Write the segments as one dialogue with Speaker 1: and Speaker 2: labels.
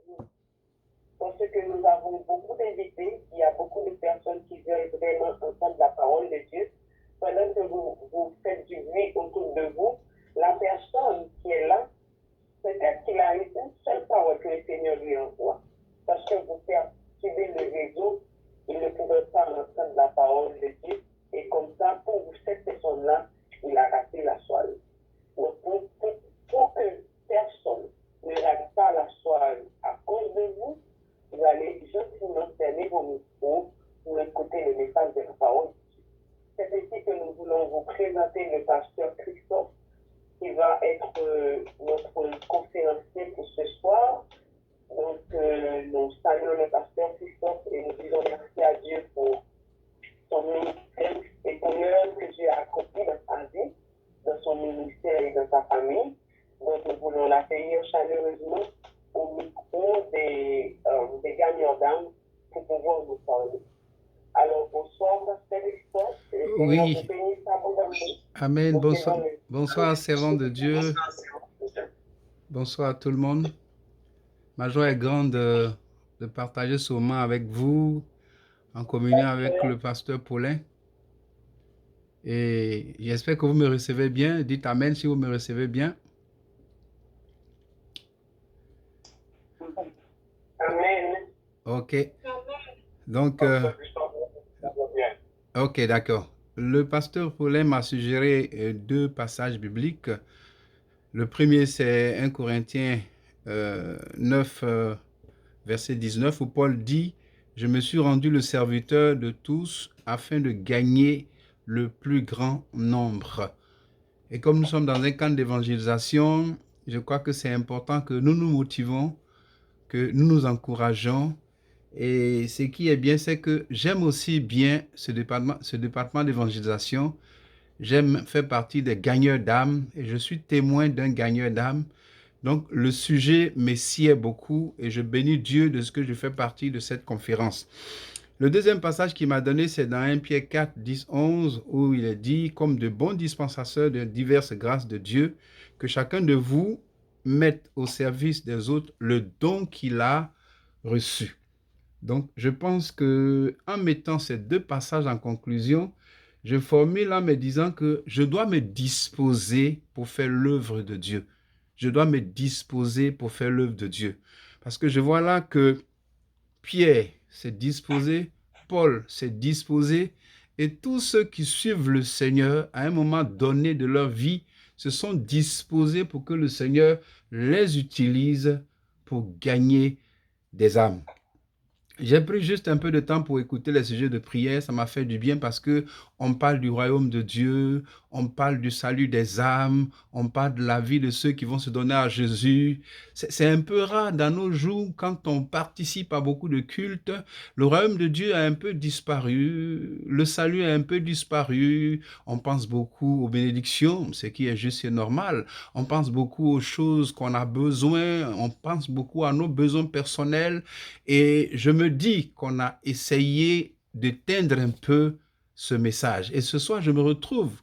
Speaker 1: vous parce que nous avons beaucoup d'invités, il y a beaucoup de personnes qui veulent vraiment entendre la parole de Dieu. Pendant que vous faites du bruit autour de vous, la personne qui est là, peut-être qu'il a une seule parole que le Seigneur lui envoie. Parce que vous perturbez le réseau, il ne pouvait pas entendre la parole de Dieu. Et comme ça, pour cette personne-là, il a raté la soirée. Donc, pour que personne ne rate pas la soirée à cause de vous, vous allez gentiment fermer vos micros pour écouter le message de la parole. C'est ici que nous voulons vous présenter le pasteur Christophe, qui va être notre conférencier pour ce soir. Donc, nous saluons le pasteur Christophe et nous disons merci à Dieu pour son ministère et pour l'œuvre que Dieu a accompli dans sa vie, dans son ministère et dans sa famille. Donc, nous voulons l'accueillir chaleureusement au micro des gagnants d'âme pour pouvoir nous parler. Alors, bonsoir, pasteur Christophe.
Speaker 2: Oui, Amen. Bonsoir, bonsoir, servant de Dieu. Bonsoir à tout le monde. Ma joie est grande de partager ce moment avec vous, en communion avec le pasteur Paulin. Et j'espère que vous me recevez bien. Dites Amen si vous me recevez bien.
Speaker 1: Amen.
Speaker 2: Ok. Donc, ok, d'accord. Le pasteur Paulin m'a suggéré deux passages bibliques. Le premier, c'est 1 Corinthiens 9, verset 19, où Paul dit « Je me suis rendu le serviteur de tous afin de gagner le plus grand nombre. » Et comme nous sommes dans un camp d'évangélisation, je crois que c'est important que nous nous motivons, que nous nous encourageons. Et ce qui est bien, c'est que j'aime aussi bien ce département d'évangélisation. J'aime faire partie des gagneurs d'âme et je suis témoin d'un gagneur d'âme. Donc, le sujet me sied beaucoup et je bénis Dieu de ce que je fais partie de cette conférence. Le deuxième passage qu'il m'a donné, c'est dans 1 Pierre 4, 10, 11, où il est dit, comme de bons dispensateurs de diverses grâces de Dieu, que chacun de vous mette au service des autres le don qu'il a reçu. Donc, je pense que en mettant ces deux passages en conclusion, je formule en me disant que je dois me disposer pour faire l'œuvre de Dieu. Je dois me disposer pour faire l'œuvre de Dieu. Parce que je vois là que Pierre s'est disposé, Paul s'est disposé, et tous ceux qui suivent le Seigneur à un moment donné de leur vie se sont disposés pour que le Seigneur les utilise pour gagner des âmes. J'ai pris juste un peu de temps pour écouter les sujets de prière. Ça m'a fait du bien parce que on parle du royaume de Dieu, on parle du salut des âmes, on parle de la vie de ceux qui vont se donner à Jésus. C'est un peu rare dans nos jours quand on participe à beaucoup de cultes. Le royaume de Dieu a un peu disparu, le salut a un peu disparu. On pense beaucoup aux bénédictions, ce qui est juste et normal. On pense beaucoup aux choses qu'on a besoin, on pense beaucoup à nos besoins personnels. Et je me dis qu'on a essayé d'éteindre un peu ce message. Et ce soir, je me retrouve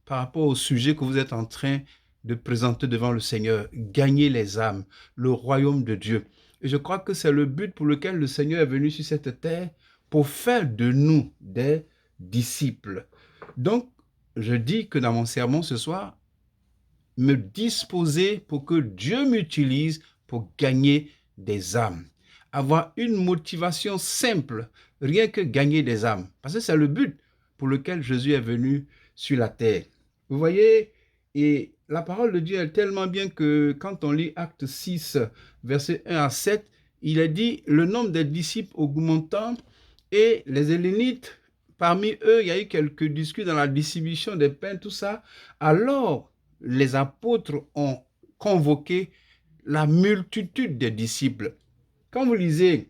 Speaker 2: par rapport au sujet que vous êtes en train de présenter devant le Seigneur, gagner les âmes, le royaume de Dieu. Et je crois que c'est le but pour lequel le Seigneur est venu sur cette terre, pour faire de nous des disciples. Donc, je dis que dans mon sermon ce soir, me disposer pour que Dieu m'utilise pour gagner des âmes. Avoir une motivation simple, rien que gagner des âmes. Parce que c'est le but pour lequel Jésus est venu sur la terre. Vous voyez, et la parole de Dieu est tellement bien que quand on lit Acte 6, versets 1 à 7, il est dit, le nombre des disciples augmentant et les Hellénites, parmi eux, il y a eu quelques discussions dans la distribution des pains, tout ça. Alors, les apôtres ont convoqué la multitude des disciples. Quand vous lisez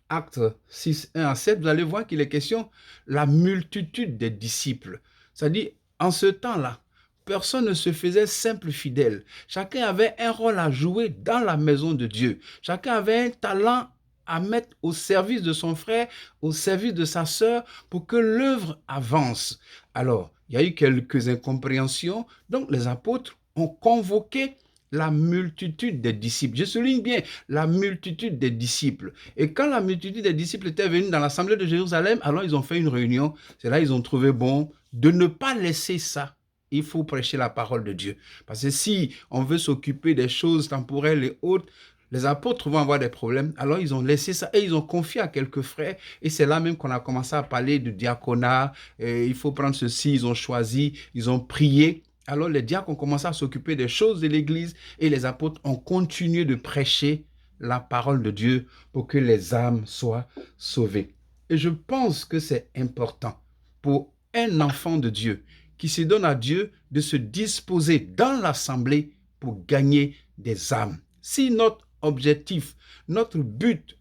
Speaker 2: Actes 6, 1 à 7, vous allez voir qu'il est question de la multitude des disciples. C'est-à-dire, en ce temps-là, personne ne se faisait simple fidèle. Chacun avait un rôle à jouer dans la maison de Dieu. Chacun avait un talent à mettre au service de son frère, au service de sa sœur, pour que l'œuvre avance. Alors, il y a eu quelques incompréhensions, donc les apôtres ont convoqué la multitude des disciples. Je souligne bien la multitude des disciples. Et quand la multitude des disciples était venue dans l'assemblée de Jérusalem, alors ils ont fait une réunion. C'est là qu'ils ont trouvé bon de ne pas laisser ça. Il faut prêcher la parole de Dieu. Parce que si on veut s'occuper des choses temporelles et autres, les apôtres vont avoir des problèmes. Alors ils ont laissé ça et ils ont confié à quelques frères. Et c'est là même qu'on a commencé à parler de diaconat. Il faut prendre ceci. Ils ont choisi, ils ont prié. Alors les diacres ont commencé à s'occuper des choses de l'Église et les apôtres ont continué de prêcher la parole de Dieu pour que les âmes soient sauvées. Et je pense que c'est important pour un enfant de Dieu qui se donne à Dieu de se disposer dans l'assemblée pour gagner des âmes. Si notre objectif, notre but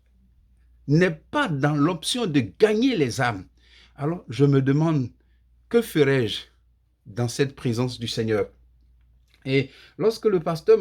Speaker 2: n'est pas dans l'option de gagner les âmes, alors je me demande, que ferais-je dans cette présence du Seigneur? Et lorsque le pasteur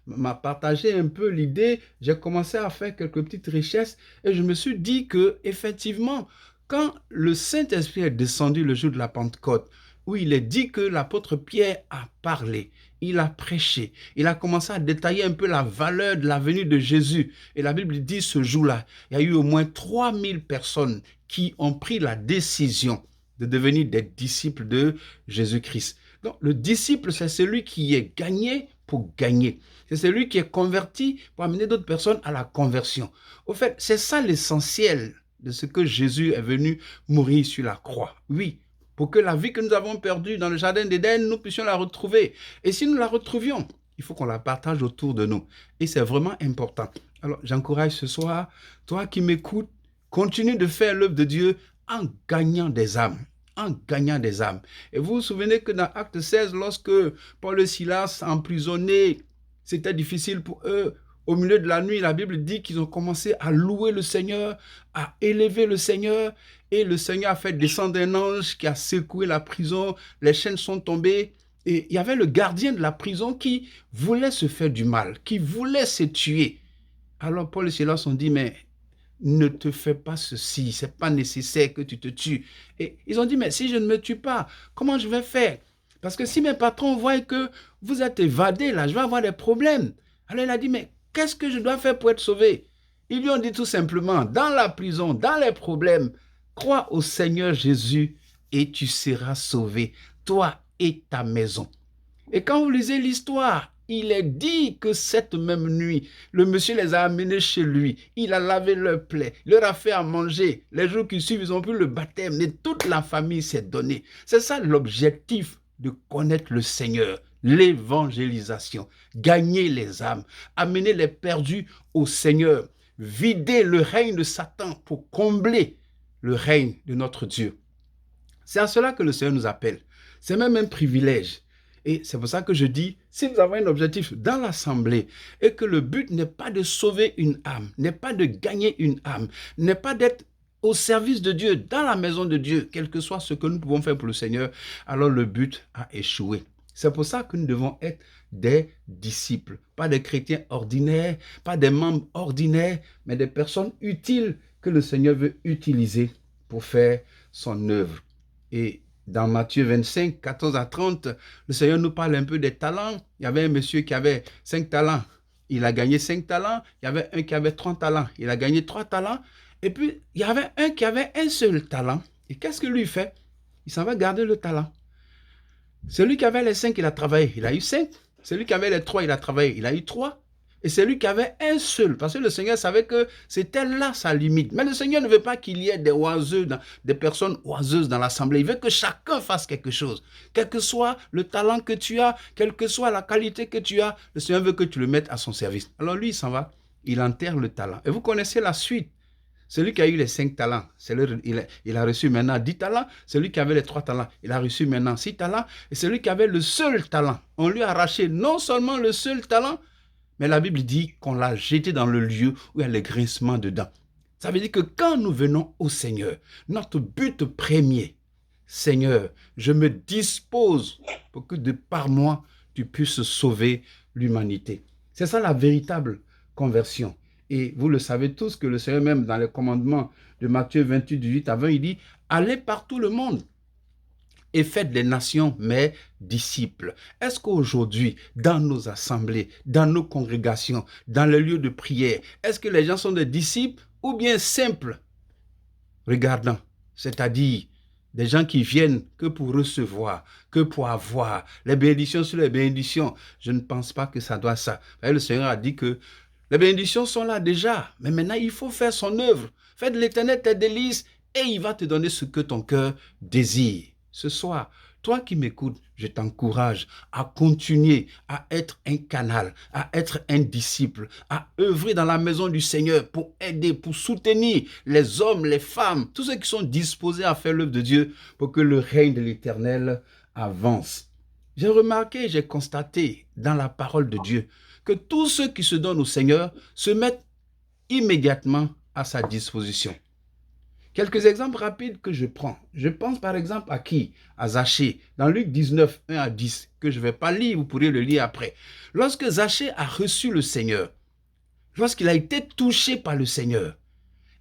Speaker 2: m'a partagé un peu l'idée, j'ai commencé à faire quelques petites recherches et je me suis dit que effectivement, quand le Saint-Esprit est descendu le jour de la Pentecôte, où il est dit que l'apôtre Pierre a parlé, il a prêché, il a commencé à détailler un peu la valeur de la venue de Jésus. Et la Bible dit ce jour-là, il y a eu au moins 3000 personnes qui ont pris la décision de devenir des disciples de Jésus-Christ. Donc, le disciple, c'est celui qui est gagné pour gagner. C'est celui qui est converti pour amener d'autres personnes à la conversion. Au fait, c'est ça l'essentiel de ce que Jésus est venu mourir sur la croix. Oui, pour que la vie que nous avons perdue dans le jardin d'Éden, nous puissions la retrouver. Et si nous la retrouvions, il faut qu'on la partage autour de nous. Et c'est vraiment important. Alors, j'encourage ce soir, toi qui m'écoutes, continue de faire l'œuvre de Dieu en gagnant des âmes. En gagnant des âmes. Et vous vous souvenez que dans Acte 16, lorsque Paul et Silas emprisonnés, c'était difficile pour eux. Au milieu de la nuit, la Bible dit qu'ils ont commencé à louer le Seigneur, à élever le Seigneur, et le Seigneur a fait descendre un ange qui a secoué la prison, les chaînes sont tombées, et il y avait le gardien de la prison qui voulait se faire du mal, qui voulait se tuer. Alors Paul et Silas ont dit, mais ne te fais pas ceci, c'est pas nécessaire que tu te tues. Et ils ont dit, mais si je ne me tue pas, comment je vais faire? Parce que si mes patrons voient que vous êtes évadés là, je vais avoir des problèmes. Alors il a dit, mais qu'est-ce que je dois faire pour être sauvé? Ils lui ont dit tout simplement, dans la prison, dans les problèmes, crois au Seigneur Jésus et tu seras sauvé, toi et ta maison. Et quand vous lisez l'histoire, il est dit que cette même nuit, le monsieur les a amenés chez lui. Il a lavé leurs plaies, leur a fait à manger. Les jours qui suivent, ils ont pris le baptême et toute la famille s'est donnée. C'est ça l'objectif de connaître le Seigneur, l'évangélisation, gagner les âmes, amener les perdus au Seigneur, vider le règne de Satan pour combler le règne de notre Dieu. C'est à cela que le Seigneur nous appelle. C'est même un privilège. Et c'est pour ça que je dis, si nous avons un objectif dans l'assemblée et que le but n'est pas de sauver une âme, n'est pas de gagner une âme, n'est pas d'être au service de Dieu, dans la maison de Dieu, quel que soit ce que nous pouvons faire pour le Seigneur, alors le but a échoué. C'est pour ça que nous devons être des disciples, pas des chrétiens ordinaires, pas des membres ordinaires, mais des personnes utiles que le Seigneur veut utiliser pour faire son œuvre. Et dans Matthieu 25, 14 à 30, le Seigneur nous parle un peu des talents. Il y avait un monsieur qui avait 5 talents. Il a gagné 5 talents. Il y avait un qui avait 3 talents. Il a gagné 3 talents. Et puis, il y avait un qui avait un seul talent. Et qu'est-ce que lui fait? Il s'en va garder le talent. Celui qui avait les 5, il a travaillé. Il a eu 5. Celui qui avait les 3, il a travaillé. Il a eu 3. Et celui qui avait un seul, parce que le Seigneur savait que c'était là sa limite. Mais le Seigneur ne veut pas qu'il y ait des oiseux, des personnes oiseuses dans l'assemblée. Il veut que chacun fasse quelque chose. Quel que soit le talent que tu as, quelle que soit la qualité que tu as, le Seigneur veut que tu le mettes à son service. Alors lui, il s'en va, il enterre le talent. Et vous connaissez la suite. Celui qui a eu les 5 talents, il a reçu maintenant 10 talents. Celui qui avait les 3 talents, il a reçu maintenant 6 talents. Et celui qui avait le seul talent, on lui a arraché non seulement le seul talent, mais la Bible dit qu'on l'a jeté dans le lieu où il y a les grincements dedans. Ça veut dire que quand nous venons au Seigneur, notre but premier, Seigneur, je me dispose pour que de par moi, tu puisses sauver l'humanité. C'est ça la véritable conversion. Et vous le savez tous que le Seigneur, même dans les commandements de Matthieu 28, 18 à 20, il dit, allez par tout le monde. et faites les nations mes disciples. Est-ce qu'aujourd'hui, dans nos assemblées, dans nos congrégations, dans les lieux de prière, est-ce que les gens sont des disciples ou bien simples regardants, c'est-à-dire des gens qui viennent que pour recevoir, que pour avoir les bénédictions sur les bénédictions? Je ne pense pas que ça doit ça. Le Seigneur a dit que les bénédictions sont là déjà, mais maintenant il faut faire son œuvre. Fais de l'Éternel tes délices et il va te donner ce que ton cœur désire. Ce soir, toi qui m'écoutes, je t'encourage à continuer à être un canal, à être un disciple, à œuvrer dans la maison du Seigneur pour aider, pour soutenir les hommes, les femmes, tous ceux qui sont disposés à faire l'œuvre de Dieu pour que le règne de l'Éternel avance. J'ai remarqué, j'ai constaté dans la parole de Dieu que tous ceux qui se donnent au Seigneur se mettent immédiatement à sa disposition. Quelques exemples rapides que je prends. Je pense par exemple à qui? À Zachée, dans Luc 19, 1 à 10, que je ne vais pas lire, vous pourrez le lire après. Lorsque Zachée a reçu le Seigneur, lorsqu'il a été touché par le Seigneur,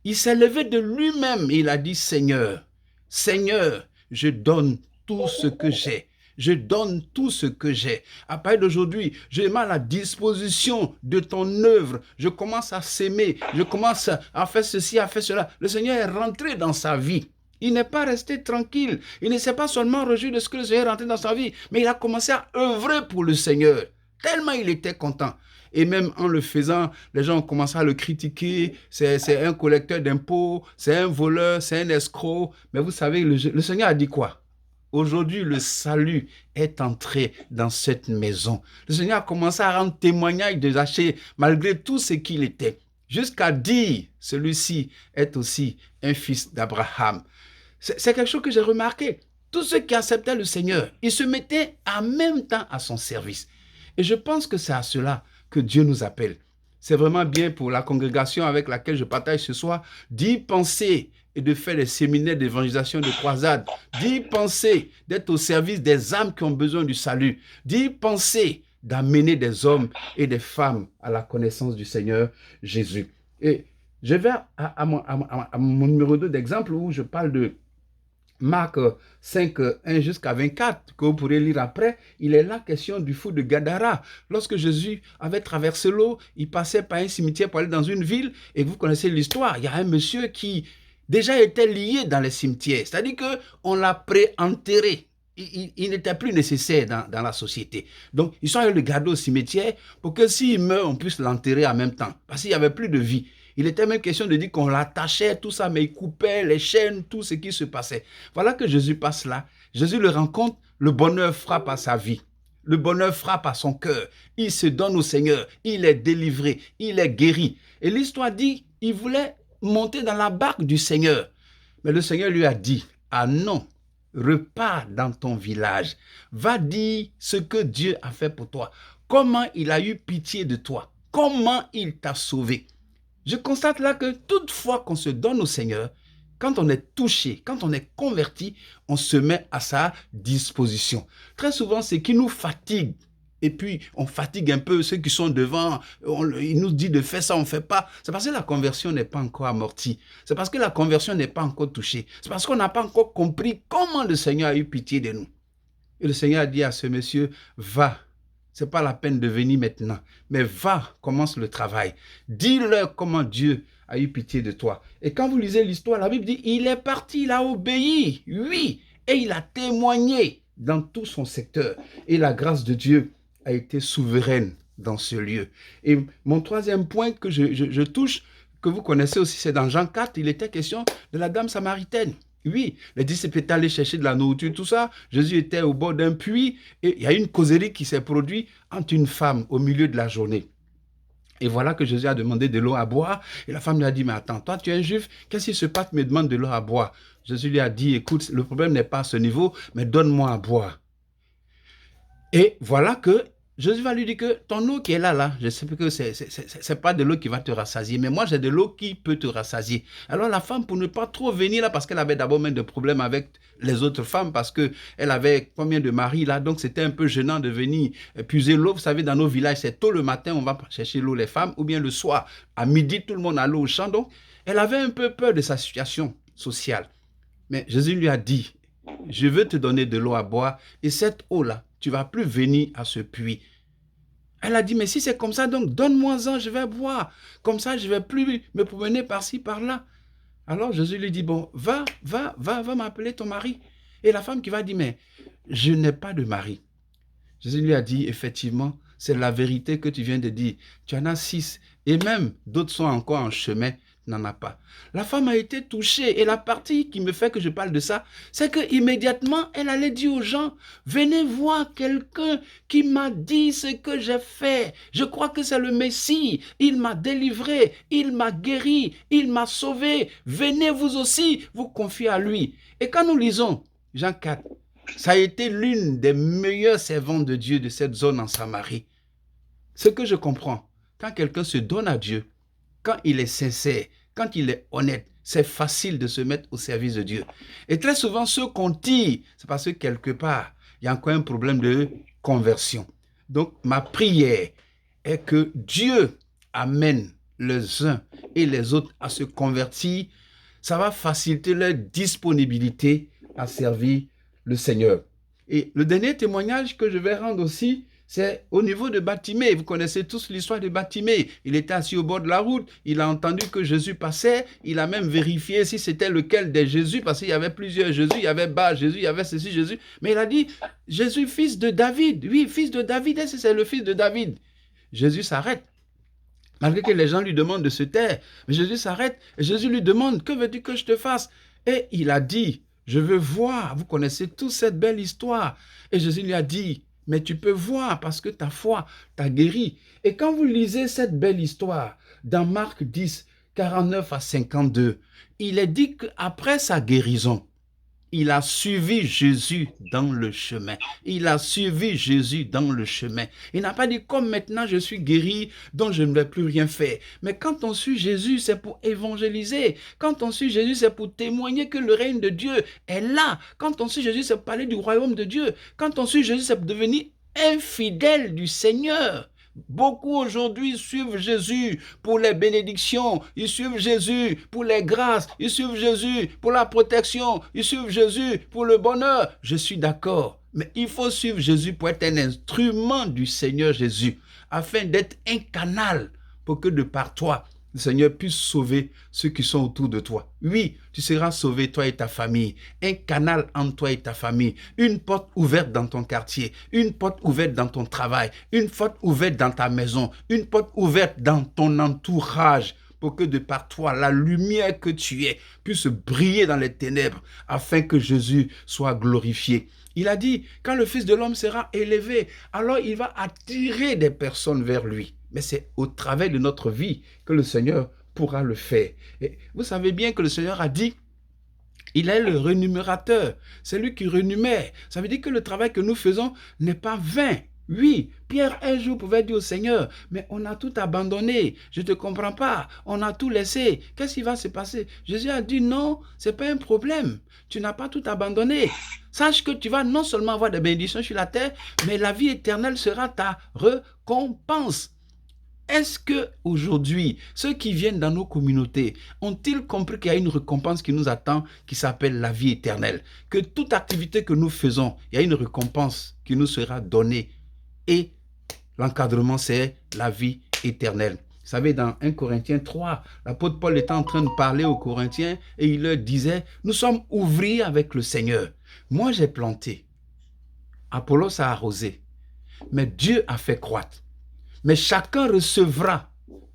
Speaker 2: il s'est levé de lui-même et il a dit, Seigneur, Seigneur, je donne tout ce que j'ai. Je donne tout ce que j'ai. À partir d'aujourd'hui, je mets à la disposition de ton œuvre. Je commence à s'aimer. Je commence à faire ceci, à faire cela. Le Seigneur est rentré dans sa vie. Il n'est pas resté tranquille. Il ne s'est pas seulement réjoui de ce que le Seigneur est rentré dans sa vie, mais il a commencé à œuvrer pour le Seigneur. Tellement il était content. Et même en le faisant, les gens ont commencé à le critiquer. C'est un collecteur d'impôts, c'est un voleur, c'est un escroc. Mais vous savez, le Seigneur a dit quoi? Aujourd'hui, le salut est entré dans cette maison. Le Seigneur a commencé à rendre témoignage de Zachée malgré tout ce qu'il était. Jusqu'à dire, celui-ci est aussi un fils d'Abraham. C'est quelque chose que j'ai remarqué. Tous ceux qui acceptaient le Seigneur, ils se mettaient en même temps à son service. Et je pense que c'est à cela que Dieu nous appelle. C'est vraiment bien pour la congrégation avec laquelle je partage ce soir d'y penser et de faire des séminaires d'évangélisation, de croisade, d'y penser d'être au service des âmes qui ont besoin du salut, d'y penser d'amener des hommes et des femmes à la connaissance du Seigneur Jésus. Et je vais à mon numéro 2 d'exemple où je parle de Marc 5, 1 jusqu'à 24, que vous pourrez lire après. Il est là question du fou de Gadara. Lorsque Jésus avait traversé l'eau, il passait par un cimetière pour aller dans une ville, et vous connaissez l'histoire. Il y a un monsieur qui déjà était lié dans les cimetières, c'est-à-dire qu'on l'a pré-enterré. Il n'était plus nécessaire dans la société. Donc, ils sont allés le garder au cimetière pour que s'il meurt, on puisse l'enterrer en même temps, parce qu'il n'y avait plus de vie. Il était même question de dire qu'on l'attachait, tout ça, mais il coupait les chaînes, tout ce qui se passait. Voilà que Jésus passe là. Jésus le rencontre, le bonheur frappe à sa vie. Le bonheur frappe à son cœur. Il se donne au Seigneur. Il est délivré. Il est guéri. Et l'histoire dit, il voulait monter dans la barque du Seigneur. Mais le Seigneur lui a dit, ah non, repars dans ton village. Va dire ce que Dieu a fait pour toi. Comment il a eu pitié de toi. Comment il t'a sauvé. Je constate là que toutefois qu'on se donne au Seigneur, quand on est touché, quand on est converti, on se met à sa disposition. Très souvent, ce qui nous fatigue, et puis on fatigue un peu ceux qui sont devant, il nous dit de faire ça, on ne fait pas. C'est parce que la conversion n'est pas encore amortie. C'est parce que la conversion n'est pas encore touchée. C'est parce qu'on n'a pas encore compris comment le Seigneur a eu pitié de nous. Et le Seigneur a dit à ce monsieur, va. Ce n'est pas la peine de venir maintenant, mais va, commence le travail. Dis-leur comment Dieu a eu pitié de toi. Et quand vous lisez l'histoire, la Bible dit, il est parti, il a obéi, oui, et il a témoigné dans tout son secteur. Et la grâce de Dieu a été souveraine dans ce lieu. Et mon troisième point que je touche, que vous connaissez aussi, c'est dans Jean 4, il était question de la dame samaritaine. Oui, les disciples étaient allés chercher de la nourriture, tout ça. Jésus était au bord d'un puits et il y a une causerie qui s'est produite entre une femme au milieu de la journée. Et voilà que Jésus a demandé de l'eau à boire. Et la femme lui a dit, mais attends, toi tu es un juif, qu'est-ce qui se passe, me demande de l'eau à boire? Jésus lui a dit, écoute, le problème n'est pas à ce niveau, mais donne-moi à boire. Et voilà que Jésus va lui dire que ton eau qui est là, je sais que c'est pas de l'eau qui va te rassasier, mais moi j'ai de l'eau qui peut te rassasier. Alors la femme, pour ne pas trop venir là, parce qu'elle avait d'abord même des problèmes avec les autres femmes, parce qu'elle avait combien de maris là, donc c'était un peu gênant de venir puiser l'eau. Vous savez, dans nos villages, c'est tôt le matin, on va chercher l'eau les femmes, ou bien le soir, à midi, tout le monde a l'eau au champ. Donc elle avait un peu peur de sa situation sociale. Mais Jésus lui a dit, je veux te donner de l'eau à boire et cette eau-là, tu ne vas plus venir à ce puits. Elle a dit, mais si c'est comme ça, donc donne-moi-en, je vais boire. Comme ça, je ne vais plus me promener par-ci, par-là. Alors Jésus lui dit, bon, va m'appeler ton mari. Et la femme qui va dire, mais je n'ai pas de mari. Jésus lui a dit, effectivement, c'est la vérité que tu viens de dire. Tu en as 6 et même d'autres sont encore en chemin, tu n'en as pas. La femme a été touchée et la partie qui me fait que je parle de ça, c'est qu'immédiatement, elle allait dire aux gens, venez voir quelqu'un qui m'a dit ce que j'ai fait. Je crois que c'est le Messie. Il m'a délivré, il m'a guéri, il m'a sauvé. Venez vous aussi vous confier à lui. Et quand nous lisons Jean 4, ça a été l'une des meilleures servantes de Dieu de cette zone en Samarie. Ce que je comprends, quand quelqu'un se donne à Dieu, quand il est sincère, quand il est honnête, c'est facile de se mettre au service de Dieu. Et très souvent, ceux qu'on tire, c'est parce que quelque part, il y a encore un problème de conversion. Donc, ma prière est que Dieu amène les uns et les autres à se convertir. Ça va faciliter leur disponibilité à servir le Seigneur. Et le dernier témoignage que je vais rendre aussi, c'est au niveau de Bartimée. Vous connaissez tous l'histoire de Bartimée. Il était assis au bord de la route, il a entendu que Jésus passait, il a même vérifié si c'était lequel des Jésus, parce qu'il y avait plusieurs Jésus, il y avait Bar Jésus, il y avait ceci Jésus, mais il a dit, Jésus, fils de David, oui, fils de David, est-ce que c'est le fils de David? Jésus s'arrête. Malgré que les gens lui demandent de se taire, mais Jésus s'arrête et Jésus lui demande, que veux-tu que je te fasse? Et il a dit, je veux voir. Vous connaissez toute cette belle histoire. Et Jésus lui a dit, mais tu peux voir parce que ta foi t'a guéri. Et quand vous lisez cette belle histoire dans Marc 10, 49 à 52, il est dit qu'après sa guérison, il a suivi Jésus dans le chemin. Il a suivi Jésus dans le chemin. Il n'a pas dit, comme maintenant je suis guéri, donc je ne vais plus rien faire. Mais quand on suit Jésus, c'est pour évangéliser. Quand on suit Jésus, c'est pour témoigner que le règne de Dieu est là. Quand on suit Jésus, c'est pour parler du royaume de Dieu. Quand on suit Jésus, c'est pour devenir un fidèle du Seigneur. Beaucoup aujourd'hui suivent Jésus pour les bénédictions, ils suivent Jésus pour les grâces, ils suivent Jésus pour la protection, ils suivent Jésus pour le bonheur. Je suis d'accord, mais il faut suivre Jésus pour être un instrument du Seigneur Jésus, afin d'être un canal pour que de par toi, le Seigneur puisse sauver ceux qui sont autour de toi. Oui, tu seras sauvé, toi et ta famille. Un canal entre toi et ta famille. Une porte ouverte dans ton quartier. Une porte ouverte dans ton travail. Une porte ouverte dans ta maison. Une porte ouverte dans ton entourage. Pour que de par toi, la lumière que tu es puisse briller dans les ténèbres. Afin que Jésus soit glorifié. Il a dit, quand le Fils de l'homme sera élevé, alors il va attirer des personnes vers lui. Mais c'est au travers de notre vie que le Seigneur pourra le faire. Et vous savez bien que le Seigneur a dit, il est le rémunérateur. C'est lui qui rémunère. Ça veut dire que le travail que nous faisons n'est pas vain. Oui, Pierre un jour pouvait dire au Seigneur, mais on a tout abandonné, je ne te comprends pas, on a tout laissé, qu'est-ce qui va se passer? Jésus a dit non, ce n'est pas un problème, tu n'as pas tout abandonné. Sache que tu vas non seulement avoir des bénédictions sur la terre, mais la vie éternelle sera ta récompense. Est-ce que aujourd'hui, ceux qui viennent dans nos communautés ont-ils compris qu'il y a une récompense qui nous attend, qui s'appelle la vie éternelle? Que toute activité que nous faisons, il y a une récompense qui nous sera donnée. Et l'encadrement, c'est la vie éternelle. Vous savez, dans 1 Corinthiens 3, l'apôtre Paul était en train de parler aux Corinthiens et il leur disait, nous sommes ouvriers avec le Seigneur. Moi, j'ai planté. Apollos a arrosé. Mais Dieu a fait croître. Mais chacun recevra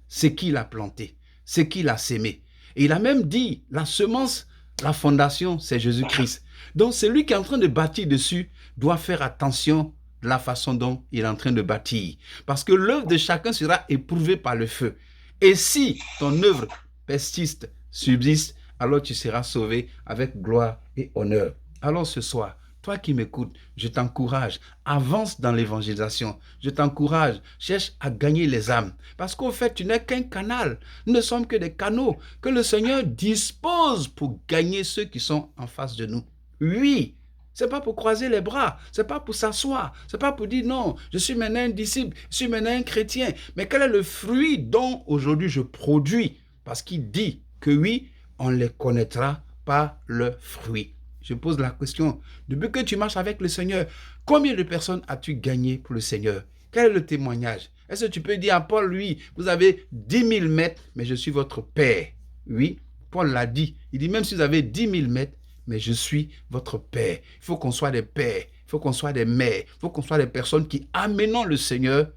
Speaker 2: ce qu'il a planté, ce qu'il a sémé. Et il a même dit, la semence, la fondation, c'est Jésus-Christ. Donc celui qui est en train de bâtir dessus doit faire attention de la façon dont il est en train de bâtir. Parce que l'œuvre de chacun sera éprouvée par le feu. Et si ton œuvre persiste, subsiste, alors tu seras sauvé avec gloire et honneur. Alors ce soir, toi qui m'écoutes, je t'encourage, avance dans l'évangélisation. Je t'encourage, cherche à gagner les âmes. Parce qu'au fait, tu n'es qu'un canal. Nous ne sommes que des canaux que le Seigneur dispose pour gagner ceux qui sont en face de nous. Oui, c'est pas pour croiser les bras, c'est pas pour s'asseoir, c'est pas pour dire non, je suis maintenant un disciple, je suis maintenant un chrétien. Mais quel est le fruit dont aujourd'hui je produis? Parce qu'il dit que oui, on les connaîtra par leurs fruits. je pose la question, depuis que tu marches avec le Seigneur, combien de personnes as-tu gagné pour le Seigneur? Quel est le témoignage? Est-ce que tu peux dire à Paul, oui, vous avez 10 000 mètres, mais je suis votre père? Oui, Paul l'a dit. Il dit, même si vous avez 10 000 mètres, mais je suis votre père. Il faut qu'on soit des pères, il faut qu'on soit des mères, il faut qu'on soit des personnes qui amènent le Seigneur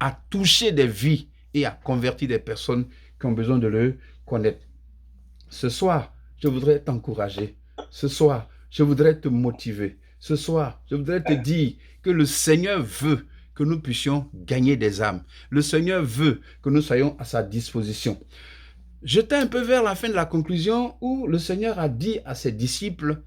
Speaker 2: à toucher des vies et à convertir des personnes qui ont besoin de le connaître. Ce soir, je voudrais t'encourager. Ce soir, je voudrais te motiver. Ce soir, je voudrais te dire que le Seigneur veut que nous puissions gagner des âmes. Le Seigneur veut que nous soyons à sa disposition. J'étais un peu vers la fin de la conclusion où le Seigneur a dit à ses disciples,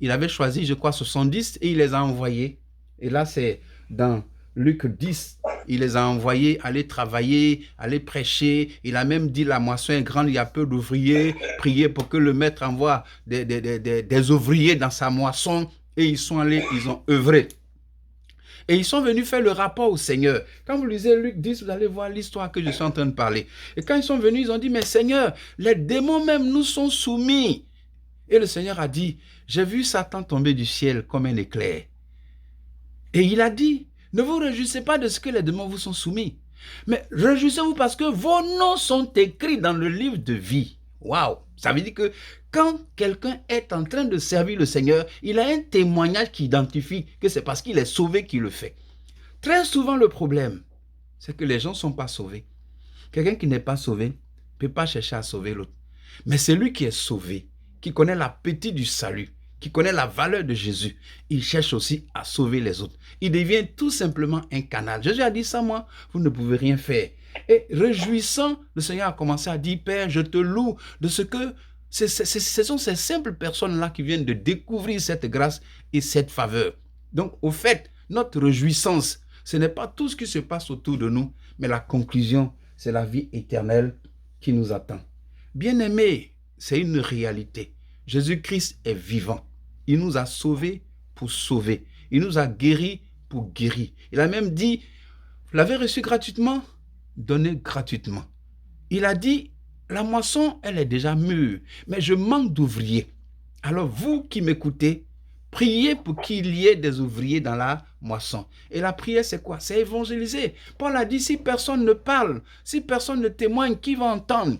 Speaker 2: il avait choisi, je crois, 70 et il les a envoyés. Et là, c'est dans Luc 10, il les a envoyés aller travailler, aller prêcher. Il a même dit la moisson est grande, il y a peu d'ouvriers. Priez pour que le maître envoie des ouvriers dans sa moisson. Et ils sont allés, ils ont œuvré. Et ils sont venus faire le rapport au Seigneur. Quand vous lisez Luc 10, vous allez voir l'histoire que je suis en train de parler. Et quand ils sont venus, ils ont dit, mais Seigneur, les démons même nous sont soumis. Et le Seigneur a dit, j'ai vu Satan tomber du ciel comme un éclair. Et il a dit, ne vous réjouissez pas de ce que les démons vous sont soumis, mais réjouissez-vous parce que vos noms sont écrits dans le livre de vie. Waouh! Ça veut dire que quand quelqu'un est en train de servir le Seigneur, il a un témoignage qui identifie que c'est parce qu'il est sauvé qu'il le fait. Très souvent, le problème, c'est que les gens ne sont pas sauvés. Quelqu'un qui n'est pas sauvé ne peut pas chercher à sauver l'autre. Mais c'est lui qui est sauvé, qui connaît l'appétit du salut, qui connaît la valeur de Jésus, il cherche aussi à sauver les autres. Il devient tout simplement un canal. Jésus a dit, sans moi, vous ne pouvez rien faire. Et réjouissant, le Seigneur a commencé à dire, Père, je te loue de ce que ce sont ces simples personnes-là qui viennent de découvrir cette grâce et cette faveur. Donc, au fait, notre réjouissance, ce n'est pas tout ce qui se passe autour de nous, mais la conclusion, c'est la vie éternelle qui nous attend. Bien-aimés, c'est une réalité. Jésus-Christ est vivant. Il nous a sauvés pour sauver. Il nous a guéris pour guérir. Il a même dit, vous l'avez reçu gratuitement, donnez gratuitement. Il a dit, la moisson, elle est déjà mûre, mais je manque d'ouvriers. Alors vous qui m'écoutez, priez pour qu'il y ait des ouvriers dans la moisson. Et la prière, c'est quoi? C'est évangéliser. Paul a dit, si personne ne parle, si personne ne témoigne, qui va entendre?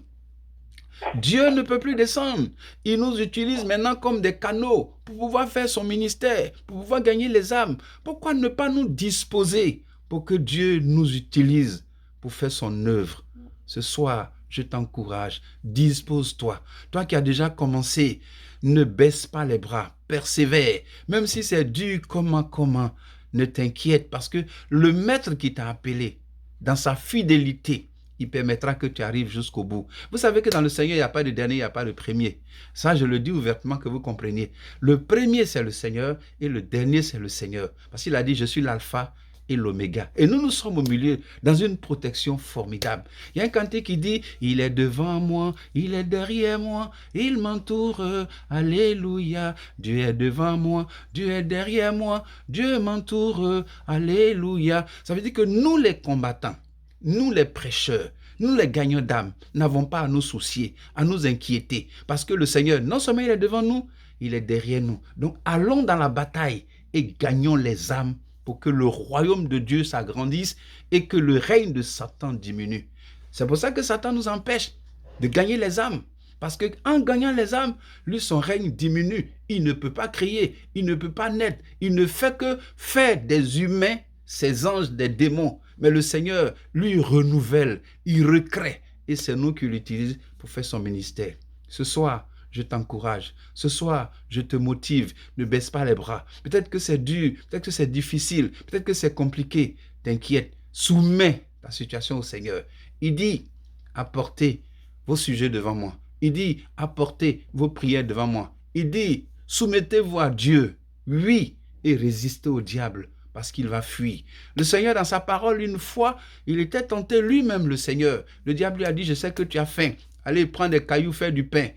Speaker 2: Dieu ne peut plus descendre. Il nous utilise maintenant comme des canaux pour pouvoir faire son ministère, pour pouvoir gagner les âmes. Pourquoi ne pas nous disposer pour que Dieu nous utilise pour faire son œuvre? Ce soir, je t'encourage, dispose-toi. Toi qui as déjà commencé, ne baisse pas les bras, persévère. Même si c'est dur, comment, ne t'inquiète parce que le maître qui t'a appelé, dans sa fidélité, il permettra que tu arrives jusqu'au bout. Vous savez que dans le Seigneur, il n'y a pas de dernier, il n'y a pas de premier. Ça, je le dis ouvertement que vous compreniez. Le premier, c'est le Seigneur et le dernier, c'est le Seigneur. Parce qu'il a dit, je suis l'alpha et l'oméga. Et nous sommes au milieu, dans une protection formidable. Il y a un cantique qui dit, il est devant moi, il est derrière moi, il m'entoure, alléluia. Dieu est devant moi, Dieu est derrière moi, Dieu m'entoure, alléluia. Ça veut dire que nous les combattants, nous les prêcheurs, nous les gagnants d'âme, n'avons pas à nous soucier, à nous inquiéter. Parce que le Seigneur, non seulement il est devant nous, il est derrière nous. Donc allons dans la bataille et gagnons les âmes pour que le royaume de Dieu s'agrandisse et que le règne de Satan diminue. C'est pour ça que Satan nous empêche de gagner les âmes. Parce qu'en gagnant les âmes, lui, son règne diminue. Il ne peut pas créer, il ne peut pas naître. Il ne fait que faire des humains, ses anges, des démons. Mais le Seigneur, lui, renouvelle, il recrée. Et c'est nous qui l'utilisons pour faire son ministère. Ce soir, je t'encourage. Ce soir, je te motive. Ne baisse pas les bras. Peut-être que c'est dur, peut-être que c'est difficile, peut-être que c'est compliqué. T'inquiète, soumets ta situation au Seigneur. Il dit, apportez vos sujets devant moi. Il dit, apportez vos prières devant moi. Il dit, soumettez-vous à Dieu. Oui, et résistez au diable parce qu'il va fuir. Le Seigneur, dans sa parole, une fois, il était tenté lui-même, le Seigneur. Le diable lui a dit, je sais que tu as faim. Allez, prends des cailloux, fais du pain.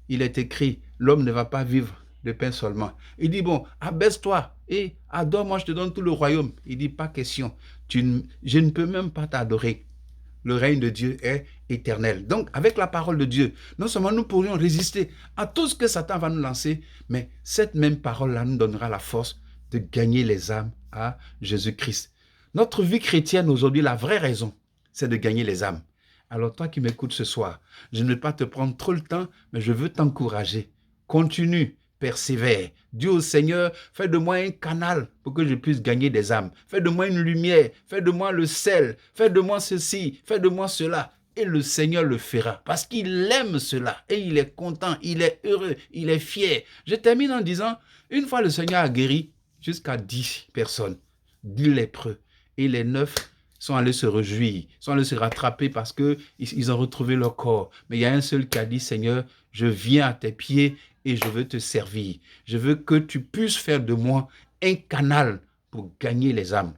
Speaker 2: Il est écrit, l'homme ne va pas vivre de pain seulement. Il dit, bon, abaisse-toi et adore-moi, je te donne tout le royaume. Il dit, pas question, je ne peux même pas t'adorer. Le règne de Dieu est éternelle. Donc, avec la parole de Dieu, non seulement nous pourrions résister à tout ce que Satan va nous lancer, mais cette même parole-là nous donnera la force de gagner les âmes à Jésus-Christ. Notre vie chrétienne aujourd'hui, la vraie raison, c'est de gagner les âmes. Alors toi qui m'écoutes ce soir, je ne vais pas te prendre trop le temps, mais je veux t'encourager. Continue, persévère. Dis au Seigneur, fais de moi un canal pour que je puisse gagner des âmes. Fais de moi une lumière, fais de moi le sel, fais de moi ceci, fais de moi cela. Et le Seigneur le fera parce qu'il aime cela et il est content, il est heureux, il est fier. Je termine en disant, une fois le Seigneur a guéri jusqu'à 10 personnes, 10 lépreux, et les 9 sont allés se réjouir, sont allés se rattraper parce qu'ils ont retrouvé leur corps. Mais il y a un seul qui a dit, Seigneur, je viens à tes pieds et je veux te servir. Je veux que tu puisses faire de moi un canal pour gagner les âmes.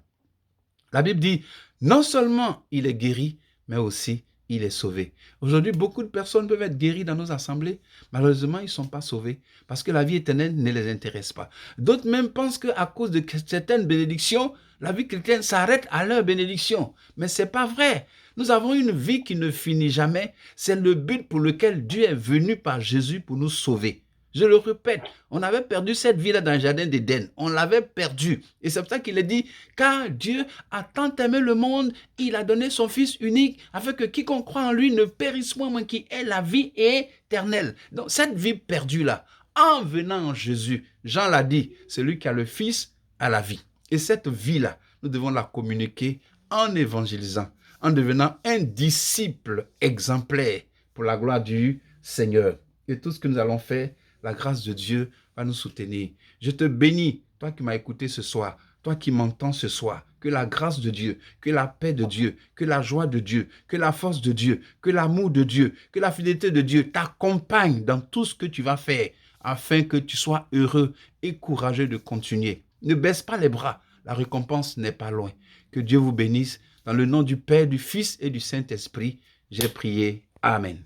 Speaker 2: La Bible dit, non seulement il est guéri, mais aussi il est sauvé. Aujourd'hui, beaucoup de personnes peuvent être guéries dans nos assemblées. Malheureusement, ils ne sont pas sauvés parce que la vie éternelle ne les intéresse pas. D'autres même pensent qu'à cause de certaines bénédictions, la vie chrétienne s'arrête à leur bénédiction. Mais ce n'est pas vrai. Nous avons une vie qui ne finit jamais. C'est le but pour lequel Dieu est venu par Jésus pour nous sauver. Je le répète, on avait perdu cette vie-là dans le jardin d'Éden. On l'avait perdue. Et c'est pour ça qu'il est dit, car Dieu a tant aimé le monde, il a donné son Fils unique, afin que quiconque croit en lui ne périsse point, mais qui ait la vie éternelle. Donc cette vie perdue-là, en venant en Jésus, Jean l'a dit, celui qui a le Fils a la vie. Et cette vie-là, nous devons la communiquer en évangélisant, en devenant un disciple exemplaire pour la gloire du Seigneur. Et tout ce que nous allons faire, la grâce de Dieu va nous soutenir. Je te bénis, toi qui m'as écouté ce soir, toi qui m'entends ce soir, que la grâce de Dieu, que la paix de Dieu, que la joie de Dieu, que la force de Dieu, que l'amour de Dieu, que la fidélité de Dieu t'accompagne dans tout ce que tu vas faire, afin que tu sois heureux et courageux de continuer. Ne baisse pas les bras, la récompense n'est pas loin. Que Dieu vous bénisse. Dans le nom du Père, du Fils et du Saint-Esprit, j'ai prié. Amen.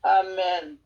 Speaker 3: Amen.